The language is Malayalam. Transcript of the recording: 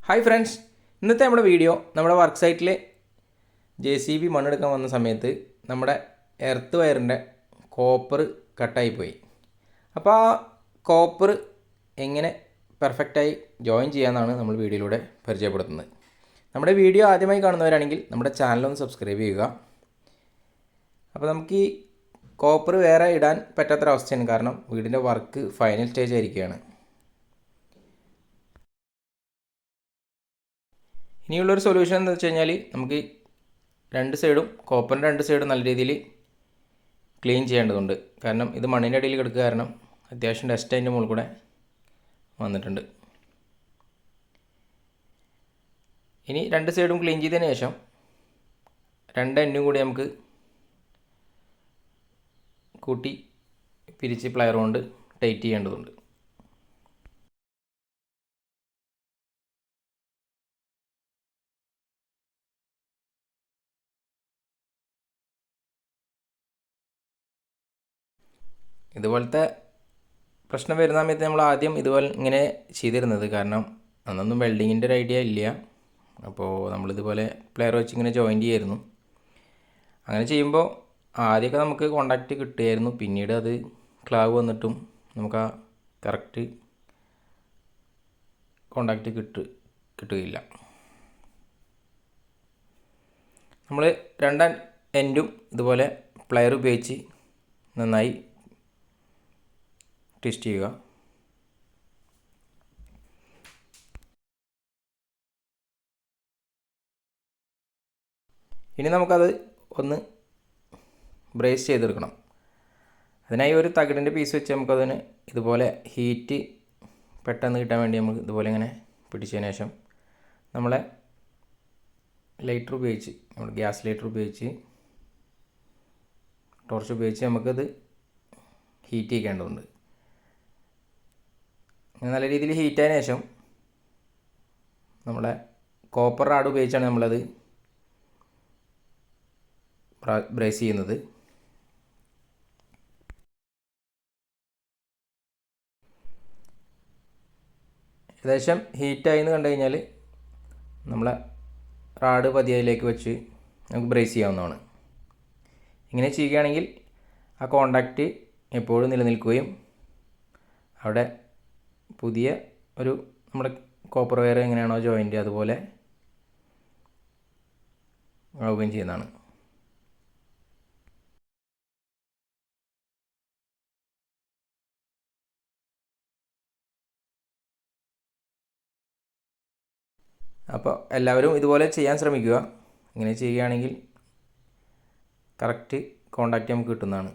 ഹായ് ഫ്രണ്ട്സ്, ഇന്നത്തെ നമ്മുടെ വീഡിയോ നമ്മുടെ വർക്ക് സൈറ്റിൽ JCB മണ്ണെടുക്കാൻ വന്ന സമയത്ത് നമ്മുടെ എർത്ത് വയറിൻ്റെ കോപ്പർ കട്ടായിപ്പോയി. അപ്പോൾ ആ കോപ്പർ എങ്ങനെ പെർഫെക്റ്റായി ജോയിൻ ചെയ്യാമെന്നാണ് നമ്മൾ വീഡിയോയിലൂടെ പരിചയപ്പെടുത്തുന്നത്. നമ്മുടെ വീഡിയോ ആദ്യമായി കാണുന്നവരാണെങ്കിൽ നമ്മുടെ ചാനലൊന്ന് സബ്സ്ക്രൈബ് ചെയ്യുക. അപ്പോൾ നമുക്ക് ഈ കോപ്പർ വേറെ ഇടാൻ പറ്റാത്തൊരവസ്ഥയാണ്, കാരണം വീടിൻ്റെ വർക്ക് ഫൈനൽ സ്റ്റേജ് ആയിരിക്കുകയാണ്. ഇനിയുള്ളൊരു സൊല്യൂഷൻ എന്ന് വെച്ച് കഴിഞ്ഞാൽ നമുക്ക് കോപ്പറിൻ്റെ രണ്ട് സൈഡും നല്ല രീതിയിൽ ക്ലീൻ ചെയ്യേണ്ടതുണ്ട്. കാരണം ഇത് മണ്ണിൻ്റെ അടിയിൽ കിടക്കുക കാരണം അത്യാവശ്യം ഡസ്റ്റ് അതിൻ്റെ മുകളിൽ കൂടെ വന്നിട്ടുണ്ട്. ഇനി രണ്ട് സൈഡും ക്ലീൻ ചെയ്തതിന് ശേഷം രണ്ട് എൻഡും കൂടി നമുക്ക് കൂട്ടി പിരിച്ച് പ്ലയർ കൊണ്ട് ടൈറ്റ് ചെയ്യേണ്ടതുണ്ട്. ഇതുപോലത്തെ പ്രശ്നം വരുന്ന സമയത്ത് നമ്മൾ ആദ്യം ഇതുപോലെ ഇങ്ങനെ ചെയ്തിരുന്നത്, കാരണം അന്നൊന്നും വെൽഡിങ്ങിൻ്റെ ഒരു ഐഡിയ ഇല്ല. അപ്പോൾ നമ്മളിതുപോലെ പ്ലെയർ വെച്ച് ഇങ്ങനെ ജോയിൻ ചെയ്യായിരുന്നു. അങ്ങനെ ചെയ്യുമ്പോൾ ആദ്യമൊക്കെ നമുക്ക് കോണ്ടാക്റ്റ് കിട്ടുമായിരുന്നു, പിന്നീട് അത് ക്ലാവ് വന്നിട്ടും നമുക്ക് ആ കറക്റ്റ് കോണ്ടാക്റ്റ് കിട്ടുകയില്ല. നമ്മൾ രണ്ട് എൻഡും ഇതുപോലെ പ്ലെയർ ഉപയോഗിച്ച് നന്നായി ട്വിസ്റ്റ് ചെയ്യുക. ഇനി നമുക്കത് ഒന്ന് ബ്രേസ് ചെയ്തെടുക്കണം. അതിനായി ഒരു തകിടിൻ്റെ പീസ് വെച്ച് നമുക്കതിന് ഇതുപോലെ ഹീറ്റ് പെട്ടെന്ന് കിട്ടാൻ വേണ്ടി നമുക്ക് ഇതുപോലെ ഇങ്ങനെ പിടിച്ചതിന് ശേഷം നമ്മളെ ഗ്യാസ് ലൈറ്റർ ഉപയോഗിച്ച് ടോർച്ച് ഉപയോഗിച്ച് നമുക്കത് ഹീറ്റ് ചെയ്യേണ്ടതുണ്ട്. നല്ല രീതിയിൽ ഹീറ്റായതിനു ശേഷം നമ്മളെ കോപ്പർ റാഡ് ഉപയോഗിച്ചാണ് നമ്മളത് ബ്രേസ് ചെയ്യുന്നത്. ഏകദേശം ഹീറ്റായി എന്ന് കണ്ടു കഴിഞ്ഞാൽ നമ്മളെ റാഡ് പതിയയിലേക്ക് വെച്ച് നമുക്ക് ബ്രേസ് ചെയ്യാവുന്നതാണ്. ഇങ്ങനെ ചെയ്യുകയാണെങ്കിൽ ആ കോണ്ടാക്റ്റ് എപ്പോഴും നിലനിൽക്കുകയും അവിടെ പുതിയ ഒരു നമ്മുടെ കോപ്പർ വയർ എങ്ങനെയാണോ ജോയിൻ്റ് അതുപോലെ ആവുകയും ചെയ്യുന്നതാണ്. അപ്പോൾ എല്ലാവരും ഇതുപോലെ ചെയ്യാൻ ശ്രമിക്കുക. ഇങ്ങനെ ചെയ്യുകയാണെങ്കിൽ കറക്റ്റ് കോണ്ടാക്റ്റ് നമുക്ക് കിട്ടുന്നതാണ്.